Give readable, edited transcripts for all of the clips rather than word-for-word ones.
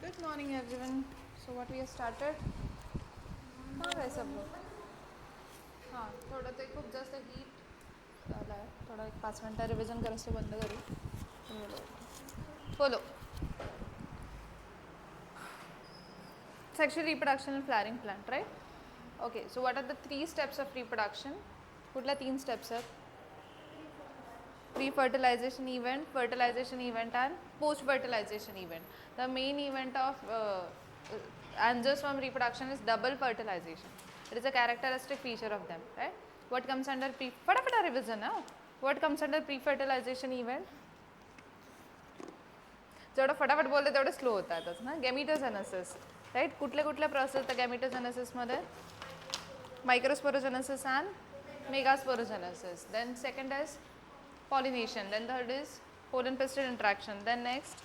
Good morning everyone. So what we have started? कहाँ गए सब लोग? हाँ थोडं ते खूप जास्त हीट झालं आहे. थोडा एक 5 मिनटं रिव्हिजन करायचं बंद करू. बोलो. Sexual reproduction and flowering plant, right? Okay, so what are the 3 steps of reproduction? कुठल्या 3 steps आहेत? Pre-fertilization event, fertilization event and post-fertilization event. The main event of angiosperm reproduction is double fertilization. It is a characteristic feature of them, right? What comes under फटाफट revision now. What comes under pre-fertilization event? जेवढं फटाफट बोलते तेवढं slow होतातच ना. Gametogenesis, right? कुठल्या कुठल्या process तर गॅमिटोजेनेसिसमध्ये microsporogenesis and megasporogenesis. Then second is pollination, then third is pollen pistil interaction, then next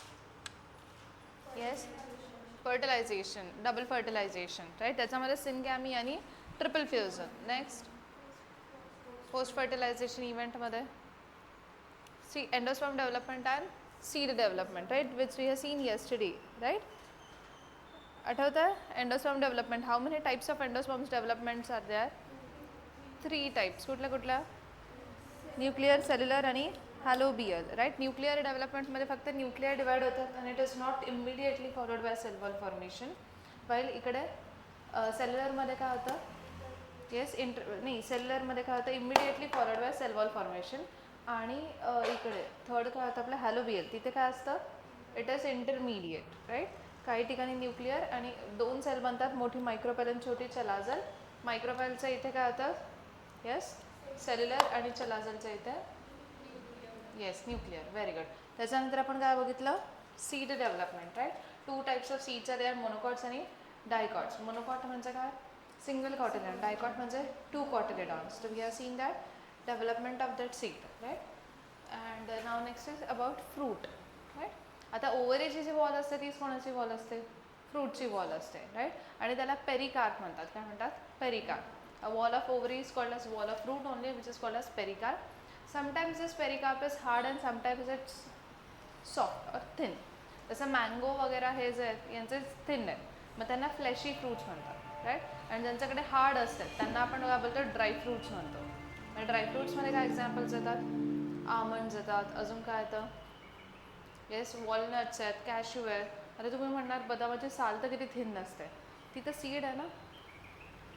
yes fertilization, double fertilization, right? त्याच्यामध्ये syngamy आणि triple fusion. Next post fertilization event मध्ये see endosperm development and seed development, right, which we have seen yesterday, right? आठवतं endosperm development, how many types of endosperms developments are there? 3 types. कुठल्या कुठल्या? Nuclear, cellular आणि हॅलोबियल, right? Nuclear डेव्हलपमेंटमध्ये फक्त nuclear divide होतात आणि it is not immediately followed by cell wall formation. While इकडे सेल्युलरमध्ये काय होतं? येस नाही, सेल्युलरमध्ये काय होतं? Immediately followed by cell wall formation. आणि इकडे थर्ड काय होतं आपलं? हॅलोबियल. तिथे काय असतं? It is intermediate, right? काही ठिकाणी न्यूक्लियर आणि 2 सेल बनतात, मोठी मायक्रोपेल आणि छोटी चलाझल. मायक्रोपेलचं इथे काय होतं? येस सेल्युलर आणि चलाझलच्या इथे येस न्यूक्लियर. Very good. त्याच्यानंतर आपण काय बघितलं? Seed development, right? 2 types of seeds are there, monocots आणि डायकॉट्स. मोनोकॉट म्हणजे काय? Single cotyledon. डायकॉट म्हणजे 2 कॉटिलेडॉन्स. So we have seen that development of that seed, right? And now next is about fruit, right? आता ओव्हरीची जी wall असते ती कोणाची wall असते? फ्रूटची wall असते, राईट? आणि त्याला पेरिकार्प म्हणतात. काय म्हणतात? Pericarp. A wall of ovary is called as wall of fruit only, which is called as pericarp. Sometimes this pericarp is hard and sometimes it's soft or thin. जसं mango वगैरे हे जे आहेत यांचे थिन आहेत, मग त्यांना फ्लेशी फ्रूट्स म्हणतात, राईट? आणि ज्यांच्याकडे हार्ड असतात त्यांना आपण काय बोलतो? ड्राय फ्रूट्स म्हणतो. आणि ड्राय फ्रूट्समध्ये काय एक्झाम्पल्स येतात? आमंड्स येतात, अजून काय येतं? येस वॉलनट्स आहेत, कॅश्यू आहे. आता तुम्ही म्हणणार बदामाची साल तर किती थिन नसते, ती तर सीड आहे ना.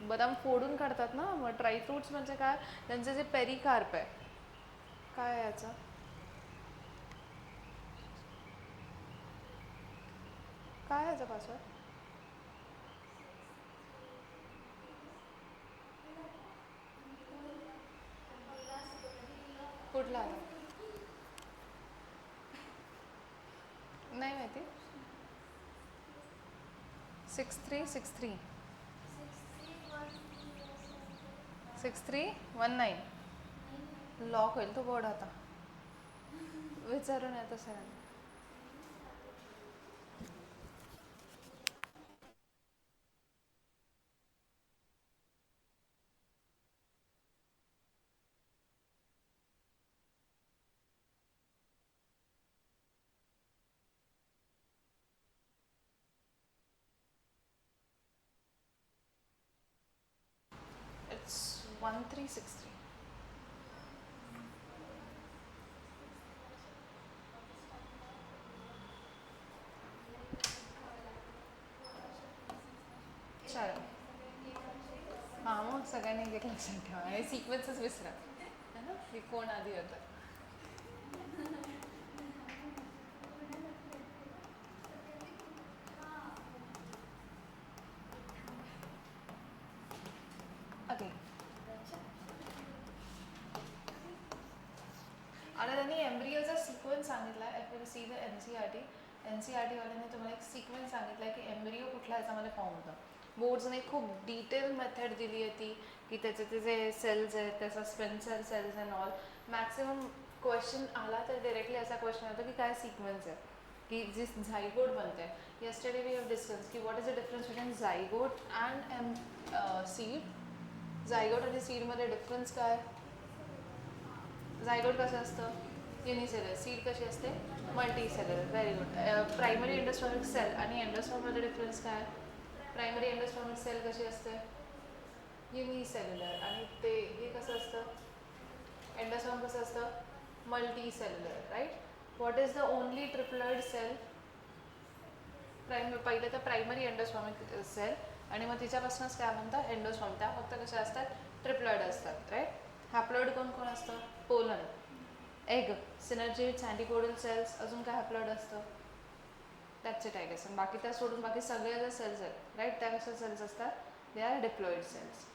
बदाम फोडून काढतात ना. मग ड्रायफ्रूट्स म्हणजे काय? त्यांचे जे पेरिकार्प आहे. काय आहे याचं? काय आहे याचा पासवर्ड? कुठला आहे? नाही माहिती. 6363 6319 लॉक होईल तो बोर्ड आता. विचारून येतं सरांना. इट्स 1363. चालेल. हां मग सगळ्यांनी एक लक्षात ठेवा आणि सिक्वेन्सच विसरा है ना, की कोण आधी होतं. ओके. आता त्यांनी एम्ब्रिओचा सिक्वेन्स सांगितला आहे. F will see the NCERT. NCERT वाल्याने तुम्हाला एक सिक्वेन्स सांगितला आहे की एम्ब्रिओ कुठल्या ह्याच्यामध्ये फॉर्म होतं. बोर्ड्सने खूप डिटेल मेथड दिली आहे ती, की त्याचे ते जे सेल्स आहेत त्याचा स्पेन्सर cells and all. Maximum question आला तर डायरेक्टली असा क्वेश्चन होता की काय सिक्वेन्स आहे, की जी झायगोट बनते. येस्टरडे वी हॅव डिस्कस की what is the difference between zygote and seed. Zygote आणि सीडमध्ये डिफरन्स काय? झायगोट कसं असतं? युनिसेलर. सीड कशी असते? Multicellular. Very good. Primary endospermic cell आणि एंडोस्पर्ममध्ये डिफरन्स काय? प्रायमरी एंडोस्पर्मिक सेल कशी असते? युनिसेल्युलर. आणि ते हे कसं असतं? एंडोस्पर्म कसं असतं? Multicellular. Right. What is the only triploid cell? पहिले तर प्रायमरी एंडोस्पर्मिक सेल आणि मग तिच्यापासूनच काय म्हणतात? एंडोस्पर्म. त्या फक्त कशा असतात? ट्रिप्लॉइड असतात. राईट. हॅप्लॉइड कोण कोण असतं? Pollen, egg, synergids, antipodal cells. अजून काय हॅप्लॉइड असतं? That's it I guess. आणि बाकी त्या सोडून बाकी सगळे ज्या सेल्स आहेत, राईट, त्या कशा सेल्स असतात? They are diploid cells.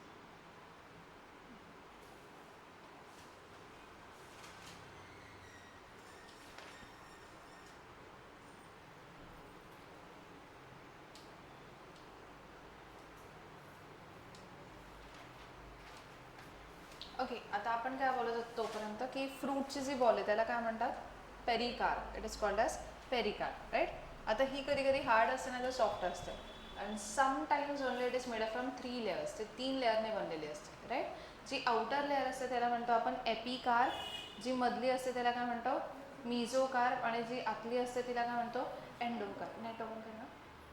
Okay. आता आपण काय बोलत होतो तोपर्यंत की फ्रूटची जी बॉल आहे त्याला काय म्हणतात? Pericarp. It is called as pericarp. Right. आता ही कधी कधी हार्ड असते ना तर सॉफ्ट असते. And sometimes only it is made up from 3 layers. ते 3 लेअरने बनलेली असते. राईट. जी आउटर लेअर असते त्याला म्हणतो आपण एपिकार. जी मधली असते त्याला काय म्हणतो? मिझोकार. आणि जी आतली असते तिला काय म्हणतो? एंडोकार. नाही टोकन कर ना.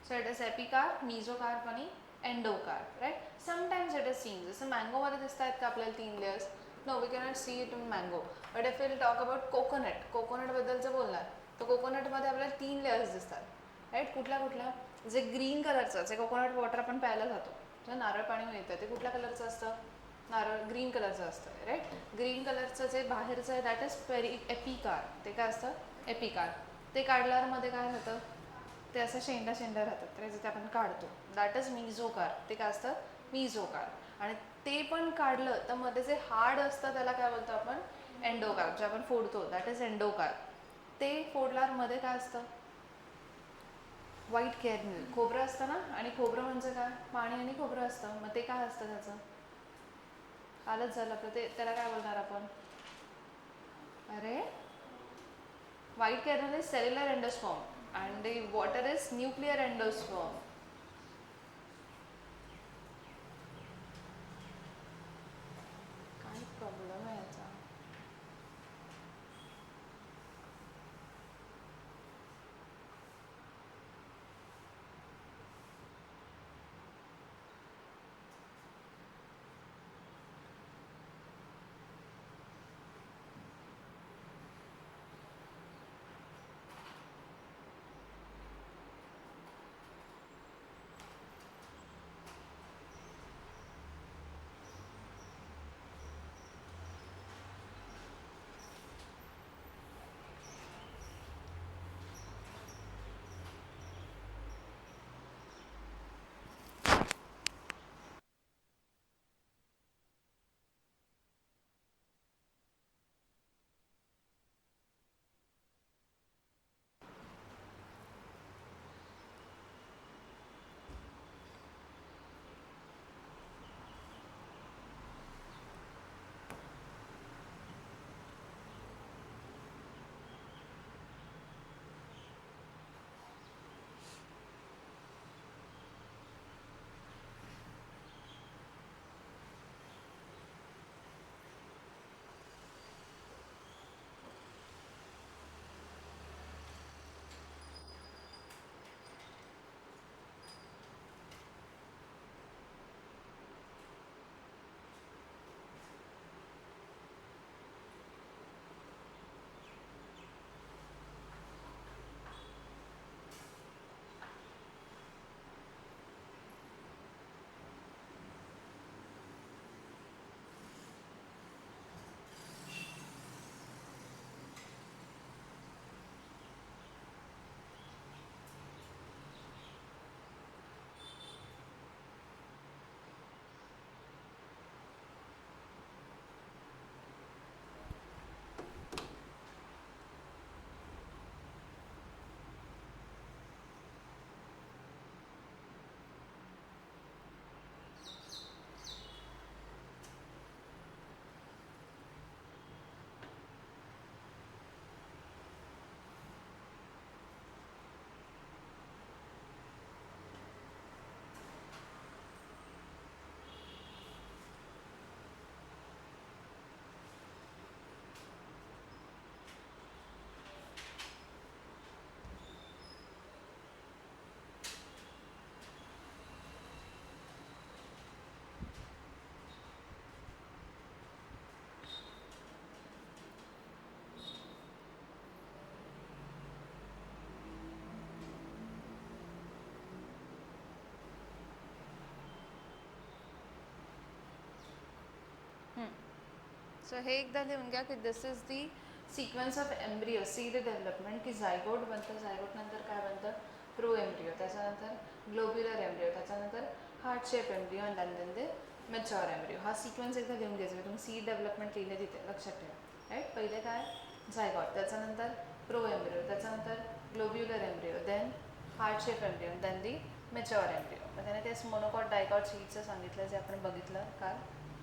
So it is epicarp, mesocarp आणि endocarp. Right. Sometimes it is seen. जसं मँगोमध्ये दिसत आहेत का आपल्याला 3 layers? No, we cannot see it in mango. But if will talk about coconut, कोकोनटबद्दल बोलणार तर कोकोनटमध्ये आपल्याला 3 लेयर्स दिसतात. राईट. कुठल्या कुठल्या? जे ग्रीन कलरचं, जे कोकोनट वॉटर आपण प्यायला जातो, जे नारळ पाणी मिळतं, ते कुठल्या कलरचं असतं? नारळ ग्रीन कलरचं असतं. राईट. ग्रीन कलरचं जे बाहेरचं आहे दॅट इज एपिकार. ते काय असतं? एपिकार. ते काढल्यावर मध्ये काय होतं? ते असं शेंडा शेंडा राहतात. तर जे आपण काढतो दॅट इज मिझोकार. ते काय असतं? मिझोकार. आणि ते पण काढलं तर मध्ये जे हार्ड असतं त्याला काय बोलतो आपण? एंडोकार. जे आपण फोडतो दॅट इज एंडोकार. ते फोडल्यावर मध्ये काय असतं? व्हाईट कॅर्नल. खोबरं असतं ना. आणि खोबरं म्हणजे काय? पाणी आणि खोबरं असतं. मग ते काय असतं त्याचं? कालच झालं आपलं ते. त्याला काय बोलणार आपण? अरे, white kernel is cellular endosperm and the water is nuclear endosperm. काय प्रॉब्लेम आहे याचा? सो हे एकदा लिहून घ्या की this is the sequence of embryo seed development, की झायगोट बनतं, झायगोट नंतर काय बनतं प्रो एम्ब्रियो, त्याच्यानंतर ग्लोब्युलर एम्ब्रियो, त्याच्यानंतर heart shape embryo and then the mature embryo. हा सिक्वेन्स एकदा लिहून घ्यायचा. तुम्ही सीड डेव्हलपमेंट लिहिले तिथे लक्षात ठेवा. राईट, पहिले काय झायगॉट, त्याच्यानंतर प्रो एम्ब्रियो, त्याच्यानंतर globular embryo, then heart shape embryo, then the mature embryo. मग त्याने तेच मोनोकॉट डायकॉट सीडचं सांगितलं जे आपण बघितलं काल.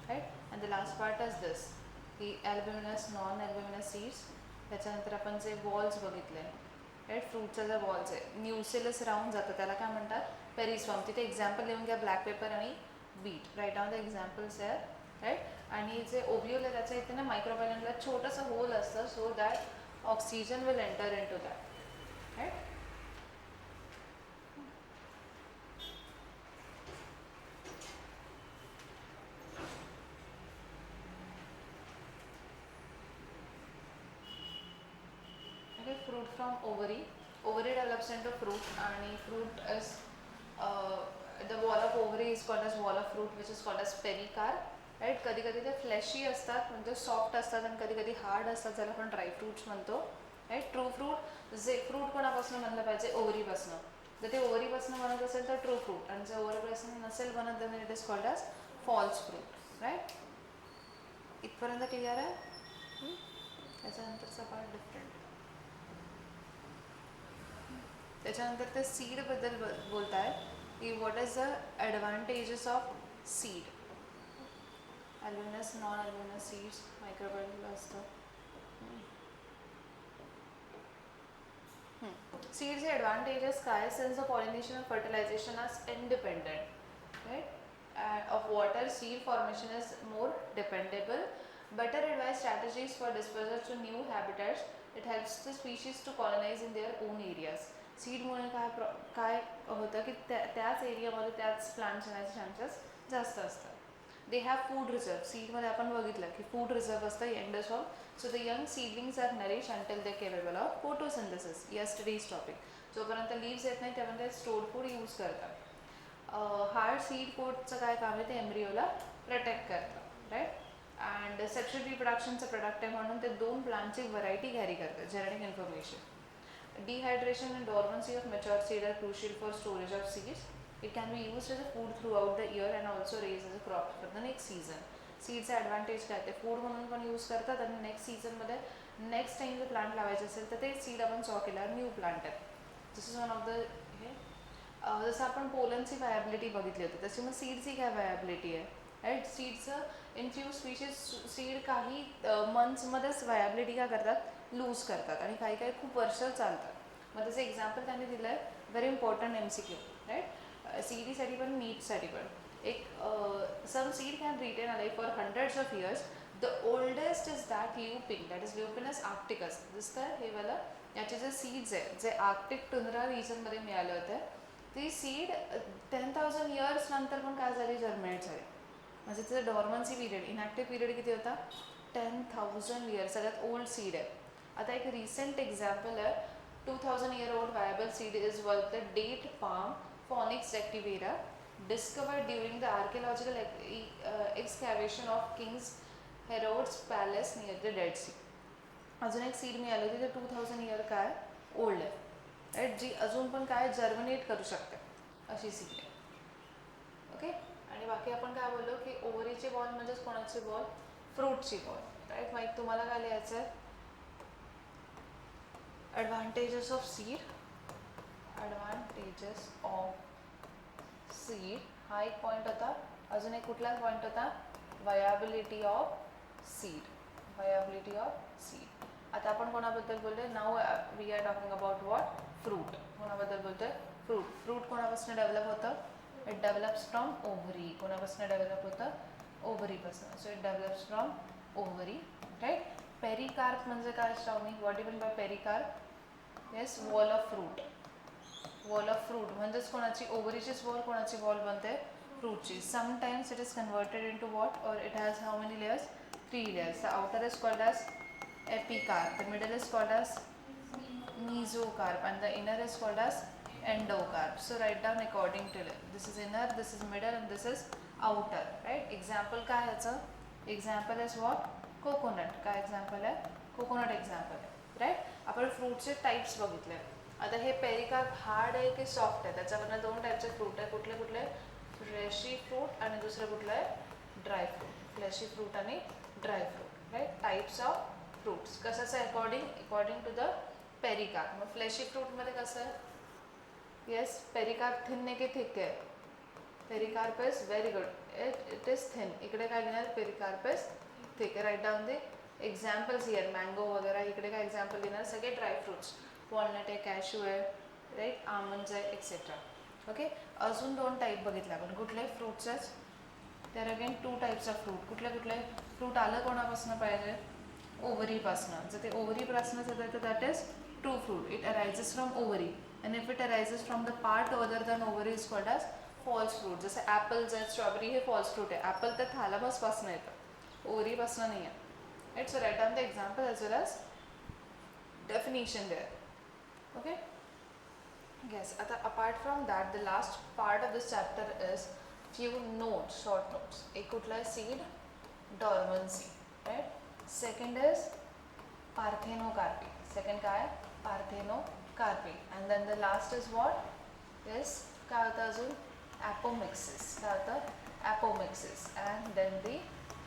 Right, and the last part is this की ॲल्ब्युमिनस नॉन ॲल्ब्युमिनस सीड्स. त्याच्यानंतर आपण जे वॉल्स बघितले, राईट, फ्रूटचा जे वॉल्स आहे न्यूसेलस राहून जातं त्याला काय म्हणतात पेरिस्वाम. तिथे एक्झाम्पल लिहून घ्या ब्लॅक पेपर आणि beet. Write down the examples आहे. राईट, आणि जे ओव्ह्यूल आहे त्याच्या इथे ना मायक्रोबायलमला छोटंसं होल असतं so that oxygen will enter in to that. Right, okay, fruit from ovary. Ovary develops into fruit and fruit is the wall of ovary is called as wall of fruit which is called as pericarp. Right, कधी कधी ते flashy असतात म्हणजे soft असतात आणि कधी कधी hard असतात ज्याला आपण ड्राय फ्रूट्स म्हणतो. राईट, ट्रू फ्रूट जे फ्रूट कोणापासून बनलं पाहिजे ओव्हरीपासून. जर ते ओव्हरीपासून बनत असेल तर ट्रू फ्रूट, आणि जर ओव्हरीपासून नसेल बनत तर it is called as false fruit. Right, इथपर्यंत क्लिअर आहे. त्याच्यानंतरचा पार्ट डिफरंट. त्याच्यानंतर ते सीडबद्दल बोलत आहेत की what is the advantages of seed. Albuminous non albuminous seeds मायक्रोबायलला असतं. सीड्सचे ॲडव्हान्टेजेस काय, since the pollination of fertilisation are independent. Right, of water seed formation is more dependable. better advised strategies for dispersal to new habitats. It helps the species to colonize in their own areas. सीडमुळे काय होतं की त्याच एरियामध्ये त्याच plants येण्याचे chances जास्त असतात. They have food reserve. सीडमध्ये आपण बघितलं की फूड रिझर्व असतं youngest of. So the young seedlings are nourish until they capable of photosynthesis. Yesterday's topic. जोपर्यंत लीव्स येत नाही तेव्हा ते स्टोर्ड फूड यूज करतात. हार्ड सीड कोटचं काय काम आहे ते एम्ब्रिओला प्रोटेक्ट करतं. राईट, अँड सेक्शुअल रिप्रोडक्शनचं प्रोडक्ट आहे म्हणून ते दोन प्लांटची व्हरायटी कॅरी करतात. Genetic information. Dehydration and dormancy of mature seed are crucial for storage of seeds. It can be used as a food throughout the year and also raised as a crop for the next season. सीडचा advantage काय ते food म्हणून पण use करतात आणि next सीझनमध्ये next time जर plant लावायचे असेल तर ते सीड आपण सॉ केल्यावर न्यू प्लांट आहे. This is one of the हे. जसं आपण पोलनची व्हायबिलिटी बघितली होती तशी मग सीडची काय व्हायबिलिटी आहे. राईट, सीडचं इन फ्यू स्पीशीज सीड काही मंथ्समध्येच व्हायबिलिटी काय करतात लूज करतात आणि काही काही खूप वर्ष चालतात. मग त्याचं एक्झाम्पल त्यांनी दिलं आहे व्हेरी इम्पॉर्टंट MCQ. राईट, सीडीसाठी पण मीटसाठी पण एक some seed can retain alive for hundreds of years. The oldest is that lupine, that is lupinus arcticus. दिसतं हे वाला, याचे जे सीड्स आहेत जे आर्क्टिक टुंड्रा रिजनमध्ये मिळाले होते ती सीड 10,000 इयर्स नंतर पण काय झाली जर्मिनेट झाली. म्हणजे त्याचं डॉर्मन्सी पिरियड इनॅक्टिव्ह पिरियड किती होता 10,000 इयर्स. सगळ्यात ओल्ड सीड आहे. आता एक रिसेंट एक्झाम्पल आहे 2000 year old viable seed is one the date palm Phoenix sativera discovered during the archaeological excavation of King's Herod's palace near the Dead Sea. अजून एक seed मिळाली होती ते 2000 इयर काय ओल्ड आहे. राईट, जी अजून पण काय जर्मिनेट करू शकते अशी सीड आहे. ओके, आणि बाकी आपण काय बोललो की ओव्हरीची बॉल म्हणजेच कोणाची बॉल फ्रूटची बॉल. राईट, माहीत तुम्हाला काय लिहायचं आहे advantages of seed. advantages of seed हा एक पॉइंट होता. अजून एक कुठला पॉइंट होता viability of seed. viability of seed. आता आपण कोणाबद्दल बोलतोय now we are talking about what fruit. कोणाबद्दल बोलतोय फ्रूट. फ्रूट कोणापासून डेव्हलप होतं इट डेव्हलप्स फ्रॉम ओव्हरी. कोणापासून डेव्हलप होतं ओव्हरीपासून. So it develops from ovary. Right, pericarp म्हणजे काय Shravani what you mean by pericarp. Yes, wall of fruit. Wall of fruit म्हणजेच कोणाची ओव्हरीचीच वॉल कोणाची वॉल बनते फ्रूटची. Sometimes it is converted into what or it has how many layers 3 layers. The outer is called as epicarp, the middle is called as mesocarp and the inner is called as endocarp. So write down according to it. This is inner, this is middle and this is outer. Right, example काय याचं example is what coconut काय example आहे, coconut example आहे, right. आपण फ्रूटचे types बघितले. आता हे पेरिकार्प हार्ड आहे की सॉफ्ट आहे, त्याच्यामधनं 2 टाईपचे फ्रूट आहे. कुठले कुठले? फ्लेशी फ्रूट आणि दुसरं कुठलं आहे? Dry fruit. फ्लेशी फ्रूट आणि dry fruit, right. Types of fruits कशाचं अकॉर्डिंग टू द पेरिकार्प. मग फ्लेशी फ्रूटमध्ये कसं आहे? येस, पेरिकार्प थिन आहे की थिक आहे? Pericarp is very good, it is thin. इकडे काय लिहिणार? Pericarp is thick. Write down the examples here. Mango वगैरे इकडे काय एक्झाम्पल देणार? सगळे ड्राय फ्रूट्स. वॉलनट आहे, कॅशू आहे, राईट, आमंड्स आहे, एक्सेट्रा. ओके. अजून 2 टाईप बघितले आपण. कुठले? फ्रूट्सच. तर अगेन 2 टाईप्स ऑफ फ्रूट. कुठले कुठले? फ्रूट आलं कोणापासून पाहिजे? ओव्हरीपासनं. जर ते ओव्हरीपासनं येतं तर that is true fruit. It arises from ovary. and if it arises from the part other than ovary is called as false fruit. जसे ॲपल्स आहेत, स्ट्रॉबेरी हे फॉल्स फ्रूट आहे. ॲपल तर थॅलामसपासून येतं, ओव्हरीपासून नाही आहे. Right. So right down the example as well as definition there. Okay. Yes. आता apart from that the last part of this chapter is few notes, short notes. एक कुठला आहे? Seed dormancy, right. Second is parthenocarpy. Second काय? Parthenocarpy. And then the last is what? Yes, काय होतं अजून? Apomixis. काय होतं? Apomixis. And then the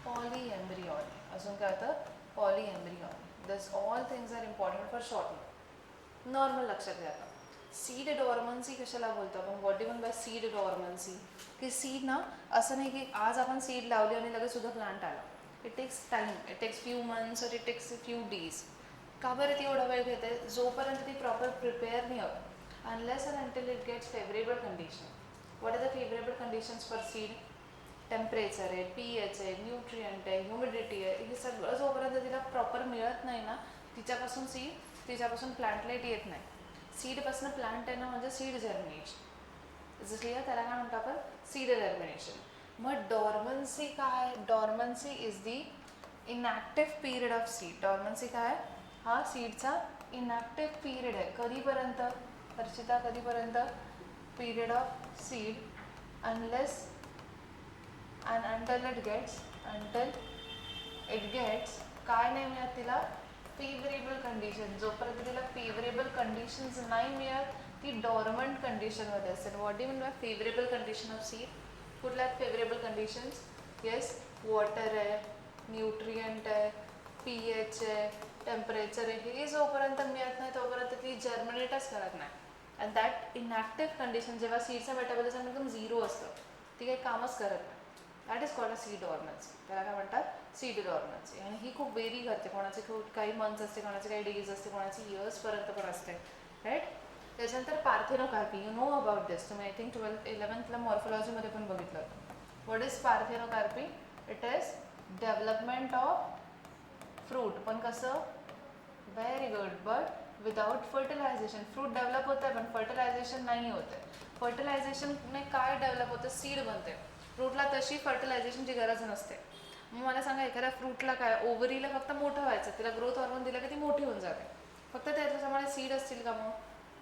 polyembryony. अजून काय होतं? Polyembryony. This all things are important for short note. Normal लक्षात घ्या. सीड डॉर्मन्सी कशाला बोलतो आपण? What do mean by seed dormancy? की सीड ना असं नाही की आज आपण सीड लावली आणि लगेच सुद्धा प्लांट आला. It takes time, it takes few months और इट टेक्स फ्यू डेज. का बरं ती एवढा वेळ घेते? जोपर्यंत ती प्रॉपर प्रिपेअर नाही होत. Unless and until it gets favourable condition. What are the favourable conditions for seed? Temperature आहे, pH आहे, न्यूट्रियंट आहे, ह्युमिडिटी आहे. हे सगळं जोपर्यंत तिला प्रॉपर मिळत नाही ना, तिच्यापासून प्लांटलेट येत नाही. सीडपासून प्लांट आहे ना म्हणजे सीड जर्मिनेशन. जसं त्याला काय म्हणतो आपण? Seed germination. मग डॉर्मन्सी काय? Dormancy is the inactive period of seed. Dormancy काय? हा सीडचा इनॅक्टिव्ह पिरियड आहे. कधीपर्यंत हर्षिता? कधीपर्यंत? Period of seed unless and until it gets काय नाही मिळत तिला? Favourable condition. जोपर्यंत तिला फेवरेबल कंडिशन्स नाही मिळत ती डॉर्मंट कंडिशनमध्ये असेल. What do mean bye favourable condition of seed? कुठल्या फेवरेबल कंडिशन्स? येस, वॉटर आहे, न्यूट्रियंट आहे, pH आहे, टेम्परेचर आहे. हे जोपर्यंत मिळत नाही तोपर्यंत ती जर्मिनेटच करत नाही. अँड दॅट इनॅक्टिव्ह कंडिशन जेव्हा सीडचं मेटाबॉलिझम एकदम झिरो असतं, ती काही कामच करत नाही. That is called a seed dormancy. त्याला काय म्हणतात? Seed dormancy. आणि ही खूप वेरी करते. कोणाची खूप काही मंथ्स असते, कोणाचे काही डेज असते, कोणाची इयर्सपर्यंत पण असते, राईट. त्याच्यानंतर parthenocarpy. You know about this. तुम्ही आय थिंक 11th मॉर्फोलॉजीमध्ये पण बघितलं होतं. What is parthenocarpy? It is development of fruit. पण कसं? Very good. But without fertilisation. Fruit develop होतं आहे पण फर्टिलायझेशन नाही होतं आहे. फर्टिलायझेशनने काय डेव्हलप होतं? सीड बनते. फ्रूटला तशी फर्टिलायझेशनची गरज नसते. मग मला सांगा, एखाद्या फ्रूटला काय? ओव्हरीला फक्त मोठं व्हायचं, तिला ग्रोथ हॉर्मोन दिलं की ती मोठी होऊन जाते. फक्त त्याच्याप्रमाणे सीड असतील का? मग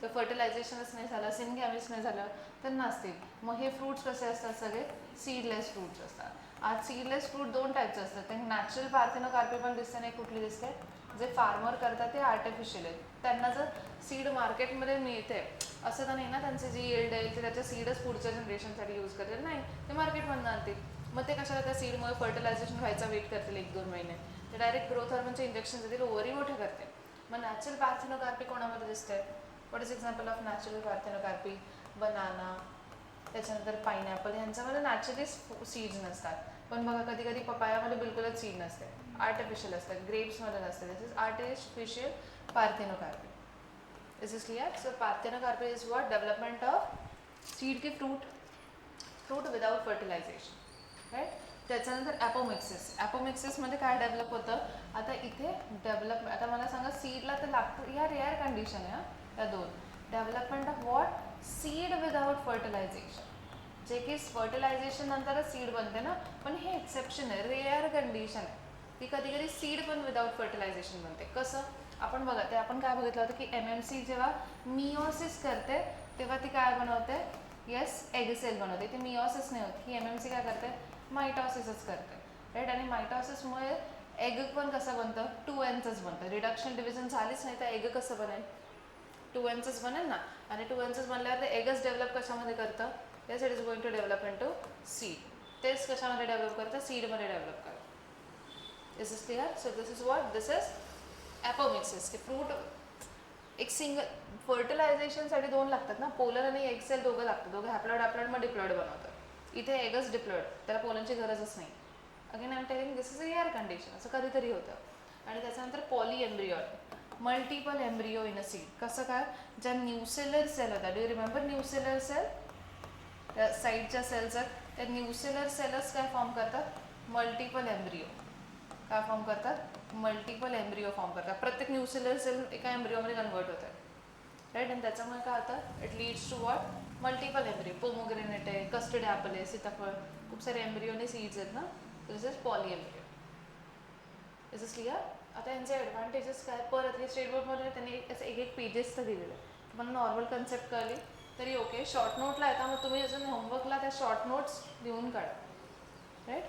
तर फर्टिलायझेशनच नाही झालं, सिनगॅमिस नाही झालं तर नसतील. मग हे फ्रूट्स कसे असतात? सगळे सीडलेस फ्रूट्स असतात. आज सीडलेस फ्रूट 2 टाईपचे असतात. ते नॅचरल पार्थेनोकार्पी पण दिसते नाही. कुठली दिसते? जे फार्मर करतात ते आर्टिफिशियल आहेत. त्यांना जर सीड मार्केटमध्ये मिळते असं तर नाही ना, त्यांचे जी येल्ड आहे ते त्याच्या सीडच पुढच्या जनरेशनसाठी यूज करतील. नाही, ते मार्केटमधून आणतील. मग ते कशाला? त्या सीडमुळे फर्टिलायझेशन व्हायचा वेट करतील 1-2 महिने. ते डायरेक्ट ग्रोथ हॉर्मोनचे इंजेक्शन देतील, ओव्हरी मोठे करते. मग नॅचरल पार्थेनोकार्पी कोणामध्ये दिसते? What is example of natural parthenocarpy? Banana, त्याच्यानंतर पाईनॅपल. यांच्यामध्ये नॅचरली सीड्स नसतात. पण बघा, कधी कधी पपायामध्ये बिलकुलच सीड नसते, आर्टिफिशियल असतात. ग्रेप्समध्ये नसते. This is artificial parthenocarpy. Is is clear? So parthenocarpy is what? Development of seed की फ्रूट विदाउट फर्टिलायझेशन, राईट. त्याच्यानंतर ॲपोमिक्सिस. ॲपोमिक्सिसमध्ये काय डेव्हलप होतं? आता इथे आता मला सांगा, सीडला तर लागतं, या रेअर कंडिशन आहे या 2. Development of what? Seed without fertilisation. जे की फर्टिलायझेशन नंतरच सीड बनते ना, पण हे एक्सेप्शन आहे, रेअर कंडिशन आहे. ती कधी कधी सीड पण विदाउट फर्टिलायझेशन बनते. कसं? आपण बघा, ते आपण काय बघितलं होतं की MMC जेव्हा मिओसिस करते तेव्हा ती काय बनवते? येस, एग सेल बनवते. ती मिओसिस नाही होत. ही MMC काय करते? मायटॉसिसच करते, राईट. आणि मायटॉसिसमुळे एग पण कसं बनतं 2Nचंच बनतं. रिडक्शन डिव्हिजन झालीच नाही तर एग कसं बनेल 2Nचंच बनेल ना. आणि 2Nचंच बनल्यावर ते एगच डेव्हलप कशामध्ये करतं yes it is going to develop into seed. तेच कशामध्ये डेव्हलप करतं सीडमध्ये डेव्हलप करतं. This is clear. So this is what this is apomixis. की फ्रूट एक सिंगल फर्टिलायझेशनसाठी 2 लागतात ना पोलन आणि एग सेल दोघं लागतात. दोघं हॅप्लॉइड मग डिप्लॉइड बनवतात. इथे एगच डिप्लॉइड त्याला पोलनची गरजच नाही. Again I am telling this is a rare condition. असं कधीतरी होतं. आणि त्याच्यानंतर polyembryony multiple embryo in a seed. कसं काय ज्या न्यूसेलर सेल होता do you remember nucellar cell त्या साईडच्या सेल्स आहेत त्या न्यूसेलर सेलच काय फॉर्म करतात मल्टिपल एम्ब्रियो. काय फॉर्म करतात मल्टिपल एम्ब्रियो फॉर्म करतात. प्रत्येक न्यूसेलर सेल एका एम्ब्रियोमध्ये कन्वर्ट होतात राईट. आणि त्याच्यामुळे काय होतं it leads to what multiple embryo. Pomegranate आहे कस्टर्ड ॲपल आहे सीताफळ खूप सारे एम्ब्रियो आणि सीड्स आहेत ना. This is poly embryo. This is clear. आता यांचे ॲडव्हान्टेजेस काय परत हे स्टेट बोर्डमध्ये त्यांनी असं एक पेजेस तर दिलेलं आहे. तुम्हाला नॉर्मल कन्सेप्ट कळली तरी ओके. शॉर्ट नोटला येतात मग तुम्ही अजून होमवर्कला त्या शॉर्ट नोट्स लिहून काढा राईट.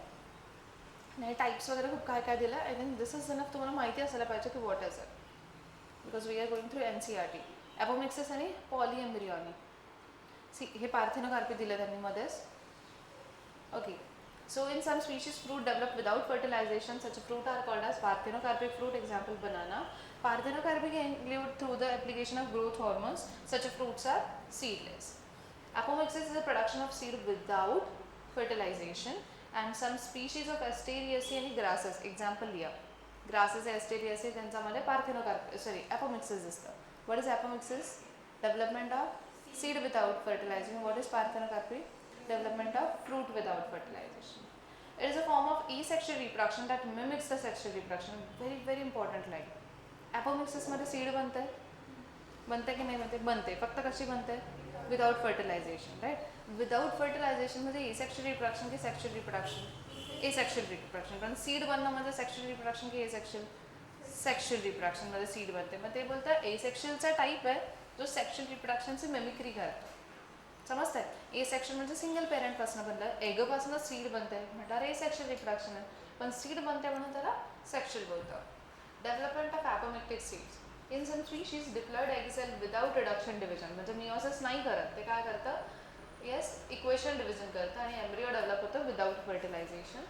नाही टाईप्स वगैरे खूप काय काय दिलं. I think this is enough. तुम्हाला माहिती असायला पाहिजे की what is it because we are going through NCERT. Apomixis आणि पॉली एम्ब्रियॉनी सी हे पार्थेनोकार्पी दिलं त्यांनी मध्येच. Okay. So in some species fruit develop without fertilization. Such a fruit are called as parthenocarpic fruit. Example banana. Parthenocarpic include through the application of growth hormones. Such a fruits are seedless. Apomixis is the production of seed without fertilization. And some species of Asteraceae and grasses. Example लिहा. Grasses Asteraceae त्यांच्यामध्ये parthenocarpic apomixis दिसतं. What is apomixis? Development of seed without fertilization. What is parthenocarpy? Development of fruit without fertilization. It is a form of asexual reproduction that mimics the sexual reproduction. Very very important line. Apomixis मध्ये seed बनते की नाही बनते बनते. फक्त कशी बनते without fertilisation right. Without fertilisation म्हणजे एसेक्शुअल रिप्रोडक्शन की सेक्शुअल रिप्रोडक्शन एसेक्शुअल रिप्रोडक्शन. पण सीड बनणं म्हणजे सेक्शुअल रिप्रोडक्शन की एसेक्शुअल सेक्शुअल रिप्रोडक्शन मध्ये सीड बनते. मग ते बोलतात एसेक्शुअलचा टाईप आहे जो सेक्शुअल रिप्रोडक्शनची मिमिक्री करतो. समजतंय. ए सेक्शन म्हणजे सिंगल पेरेंटपासून बनलं एगपासून सीड बनते म्हटलं ए सेक्शुअल रिप्रोडक्शन आहे. पण सीड बनते म्हणून त्याला सेक्शुअल बोलतं. Development of apomictic seeds. In some species diploid egg cell without reduction division म्हणजे मिओसिस नाही करत. ते काय करतं येस इक्वेशनल डिव्हिजन करतं आणि एम्ब्रियो डेव्हलप होतं without fertilisation.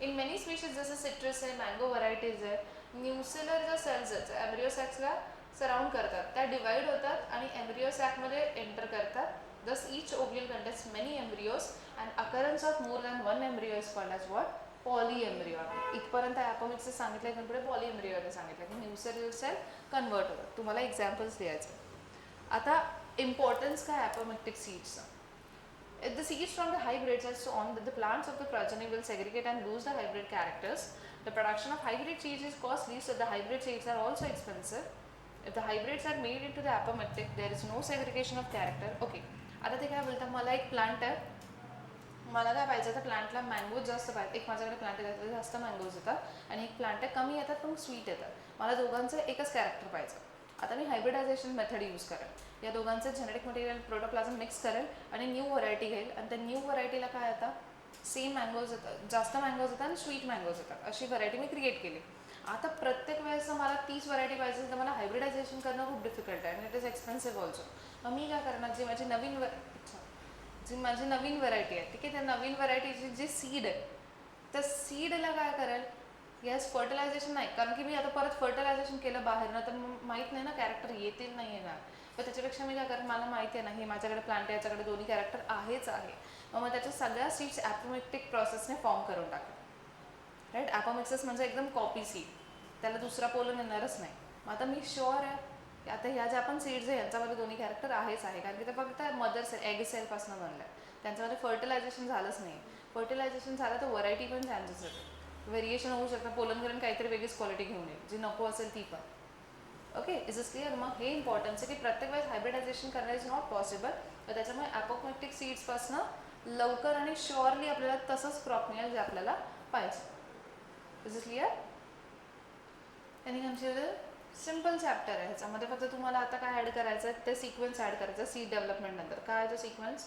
In many species जसं सिट्रस आहे मँगो व्हरायटीज आहे न्यूसेलर ज्या सेल्स आहेत एम्ब्रियो सॅक्सला सराउंड करतात त्या डिवाइड होतात आणि एम्ब्रियो सॅकमध्ये एंटर करतात. Thus each ovule contains many embryos and occurrence of more than one embryo is called as what? Polyembryon. इथपर्यंत ॲपोमिक्सिस सांगितलं की पुढे पॉलीएम्ब्रियॉन सांगितलं की न्यूसेलर सेल कन्वर्ट होतात. तुम्हाला एक्झाम्पल्स द्यायचे. आता इम्पॉर्टन्स काय ॲपोमिक्टिक सीड्सचं. If the seeds from the hybrids are so on that the plants of the progeny will segregate and lose the hybrid characters. The production of hybrid seeds is costly, so the hybrid seeds are also expensive. If the hybrids are made into the apomictic, there is no segregation of character. Okay. आता ते काय बोलतात मला एक plant आहे मला काय पाहिजे तर प्लांटला मँगोज जास्त पाहिजे. एक माझ्याकडे प्लांट आहे जास्त मँगोज येतात आणि एक प्लांट आहे कमी येतात पण स्वीट येतात. मला दोघांचं एकच कॅरेक्टर पाहिजे. आता मी हायब्रिडायझेशन मेथड यूज करेल. या दोघांचं जेनेटिक मटेरियल प्रोटोप्लाझम मिक्स करेल आणि न्यू व्हरायटी घेईल आणि त्या न्यू व्हरायटीला काय येतात सेम मँगोज येतात जास्त मँगोज येतात आणि स्वीट मँगोज येतात. अशी व्हरायटी मी क्रिएट केली. आता प्रत्येक वेळेस मला 30 व्हरायटी पाहिजे तर मला हायब्रिडायझेशन करणं खूप डिफिकल्ट आहे आणि इट इज एक्सपेन्सिव्ह ऑल्सो. मग मी काय करणार जी माझी नवीन व्हरायटी आहे ठीक आहे त्या नवीन व्हरायटीची जी सीड आहे त्या सीडला काय करेल येस फर्टिलायझेशन नाही कारण की मी आता परत फर्टिलायझेशन केलं बाहेरनं तर माहीत नाही ना कॅरेक्टर येतील नाही येणार. पण त्याच्यापेक्षा मी काय करेन मला माहिती आहे ना हे माझ्याकडे प्लांट आहे याच्याकडे दोन्ही कॅरेक्टर आहेच आहे. मग त्याच्या सगळ्या सीड्स ॲपोमिक्टिक प्रोसेसने फॉर्म करून टाकतात राईट. ॲपोमिक्सिस म्हणजे एकदम कॉपी सीड त्याला दुसरा पोलन येणारच नाही. मग आता मी शुअर आहे की आता ह्या ज्या आपण सीड्स आहे यांच्यामध्ये दोन्ही कॅरेक्टर आहेच आहे कारण की ते फक्त मदर सेल एग सेलपासून बनलं आहे. त्यांच्यामध्ये फर्टिलायझेशन झालंच नाही. फर्टिलायझेशन झालं तर व्हरायटी पण चान्सेस येतात व्हेरिएशन होऊ शकतं. पोलन करून काहीतरी वेगळीच क्वालिटी घेऊन येईल जी नको असेल ती पण. Okay is is clear. मग हे इम्पॉर्टन्स आहे की प्रत्येक वेळेस हायब्रिडायझेशन करणं इज नॉट पॉसिबल. तर त्याच्यामुळे ॲपोमिक्टिक सीड्सपासून लवकर आणि शुअरली आपल्याला तसंच क्रॉप मिळेल जे आपल्याला पाहिजे. Is is clear. आणि कन्सिडर सिम्पल चॅप्टर आहे. ह्याच्यामध्ये फक्त तुम्हाला आता काय ॲड करायचं आहे ते सिक्वेन्स ॲड करायचं सीड डेव्हलपमेंट नंतर. काय आहे तो सिक्वेन्स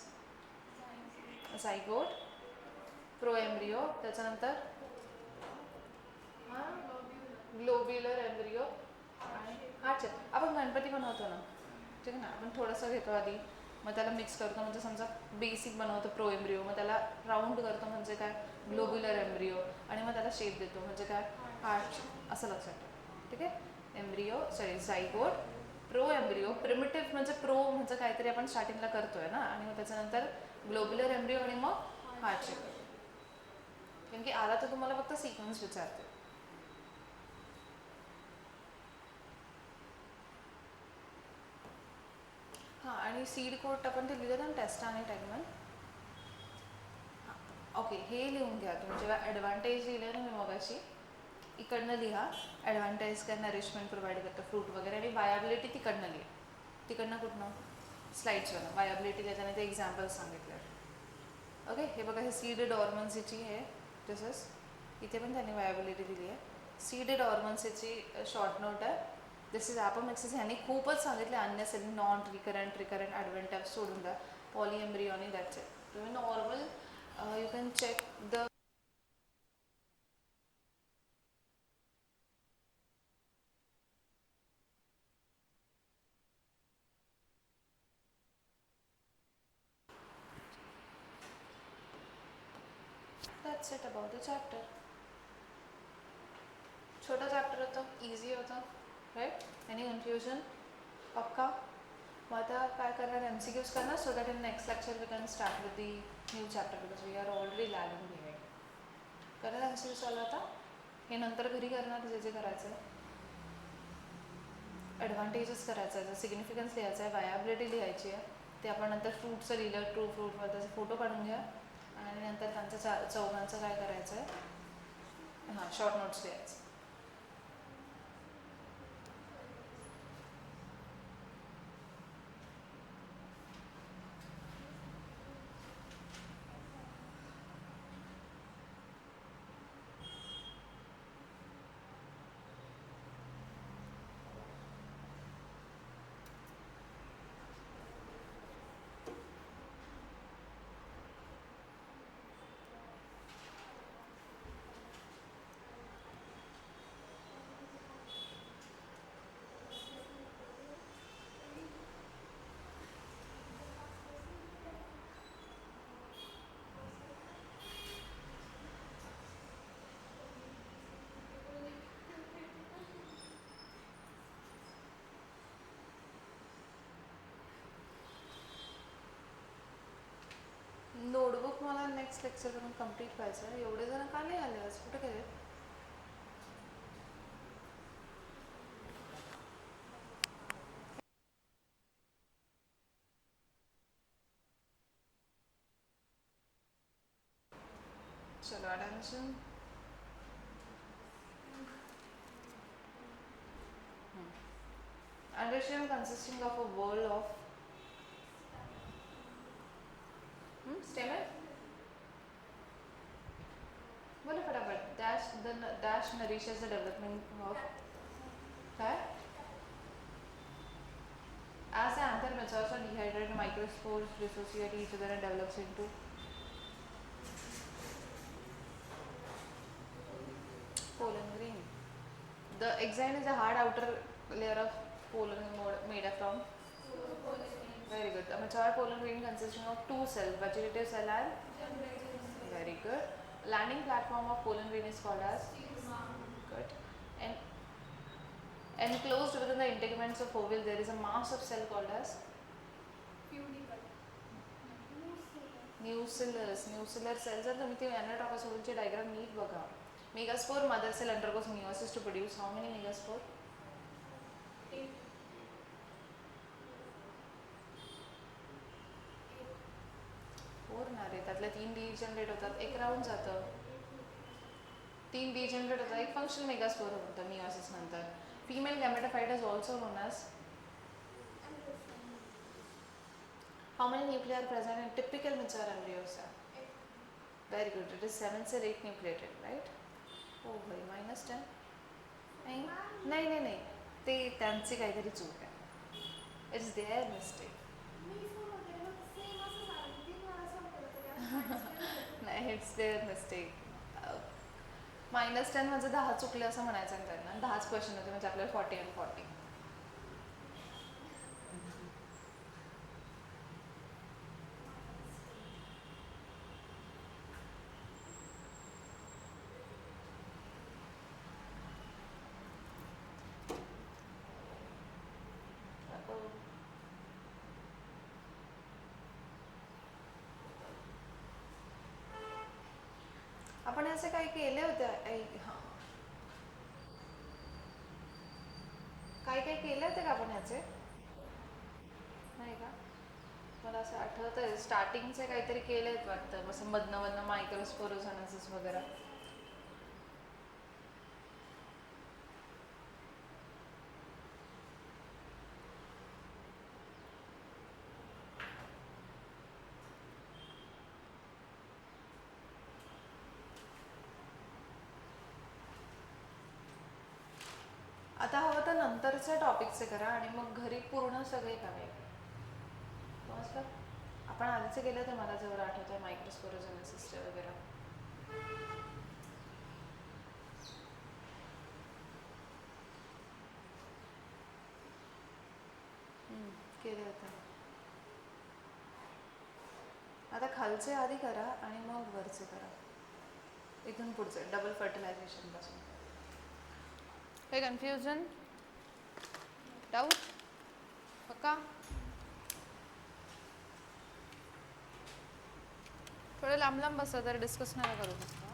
सायगोट प्रोएम्ब्रियो त्याच्यानंतर ग्लोब्युलर एम्ब्रियो आणि अच्छा आपण गणपती बनवतो ना, ठीक आहे ना, आपण थोडंसं घेतो आधी, मग त्याला मिक्स करतो, म्हणजे समजा बेसिक बनवतो प्रो एम्ब्रिओ, मग त्याला राऊंड करतो म्हणजे काय ग्लोब्युलर एम्ब्रिओ, आणि मग त्याला शेप देतो म्हणजे काय हार्ट, असं लक्षात ठेव. ठीक आहे, embryo sorry zygote, pro embryo, primitive म्हणजे प्रो म्हणजे काहीतरी आपण स्टार्टिंगला करतोय ना, आणि मग त्याच्यानंतर ग्लोब्युलर एम्ब्रिओ आणि मग हार्ट शेप. कारण की आला तर तुम्हाला फक्त सिक्वेन्स विचारते. हां, आणि सीड कोट आपण ते लिहिलं ना टेस्टा आणि टॅगमन. ओके, हे लिहून घ्या तुम्ही. जेव्हा ॲडव्हान्टेज लिहिलं ना मी मगाशी, इकडनं लिहा. ॲडव्हान्टेज काय नरिशमेंट प्रोव्हाइड करतं, फ्रूट वगैरे, आणि वायाबिलिटी तिकडनं लिहा. तिकडनं कुठनं स्लाईड्सवरनं वायाबिलिटी त्याच्याने ते एक्झाम्पल्स सांगितले. ओके, हे बघा, हे सीडेड ऑर्मन्सीची आहे तसंच इथे पण त्यांनी वायाबिलिटी दिली आहे. सीडेड ऑर्मन्सीची शॉर्ट नोट आहे. This is apomixis. ह्यांनी खूपच सांगितले unnecessary, non recurrent, recurrent, advantage सोडून द्या. Polyembryony, that's it. तुम्ही normal you can check the that's it about the chapter. छोटा चॅप्टर होतं, इझी होतं, राईट. Any confusion? पक्का? मग आता काय करणार, एम सी क्यूज करणार, so that in next lecture we can start with the new chapter, because we are already lagging behind. करणार एम सी क्यूज चालू आता. हे नंतर घरी करणार जे जे करायचं आहे. ॲडव्हान्टेजेस करायचं आहे, सिग्निफिकन्स लिहायचं आहे, वायाबिलिटी लिहायची आहे. ते आपण नंतर फ्रूटचं लिहिलं, ट्रू फ्रूटवर त्याचे फोटो काढून घ्या, आणि नंतर त्यांचं चौघांचं काय करायचं आहे, हां, शॉर्ट नोट्स लिहायचं. नोटबुक मला नेक्स्ट लेक्चरपर्यंत कम्प्लीट व्हायचं आहे. एवढे जण का नाही आले आज, कुठे गेले? चलो, attention. Understand consisting of a world of stamen. बोलो फटाफट. Dash nourishes the development of काय? As the anther matures or dehydrated, microspores dissociate each other and develops into pollen grain. The exine is a hard outer layer of pollen made from. Very good. A mature pollen grain consisting of two cells, vegetative cell and. Very good. Landing platform of pollen grain is called as. Good. And enclosed within the integuments of ovule, there is a mass of cell called as. Nucellus. Nucellar cells are तुम्ही ते anatomicalची diagram नीट बघा. Megaspore mother cell undergoes meiosis to produce how many megaspore? 4 ना रे, त्यातले 3 degenerate होतात, एक round जातं. 3 degenerate होतात, एक फंक्शनल मेगास्पोर होतं मियोसिस नंतर. Female gametophyte is also known as. How many nuclei are present in typical mature embryos? Very good. It is 7 say 8 nucleated, right? Oh भाई, -10. नहीं नहीं नहीं नहीं, ते त्यांची काहीतरी चूक आहे. It's their mistake. नाही, इट्स देअर मिस्टेक. -10 म्हणजे 10 चुकले असं म्हणायचं आहे त्यांना. 10च क्वेश्चन होते म्हणजे आपल्याला 40 आणि 40. आपण असे काही केले होते हां, काही काही केले होते का आपण ह्याचे? नाही का? मला असं आठवत आहे स्टार्टिंगचे काहीतरी केले आहेत वाटतं, असं मधनं मधनं मायक्रोस्पोरोझायनसिस वगैरे. आता हवं तर नंतरच्या टॉपिकचे करा आणि मग घरी पूर्ण सगळे करा. समजलं? आपण आधीचे केले होते मला जेवढं आठवतं आहे मायक्रोस्पोरोझायनसिसचे वगैरे. केले होते. आता खालचे आधी करा आणि मग वरचे करा. इथून पुढचे डबल फर्टिलायझेशन पासून. काही कन्फ्युजन, डाऊट? पक्का? थोडं लांब लांब बसा, तर डिस्कस नाही करू शकता.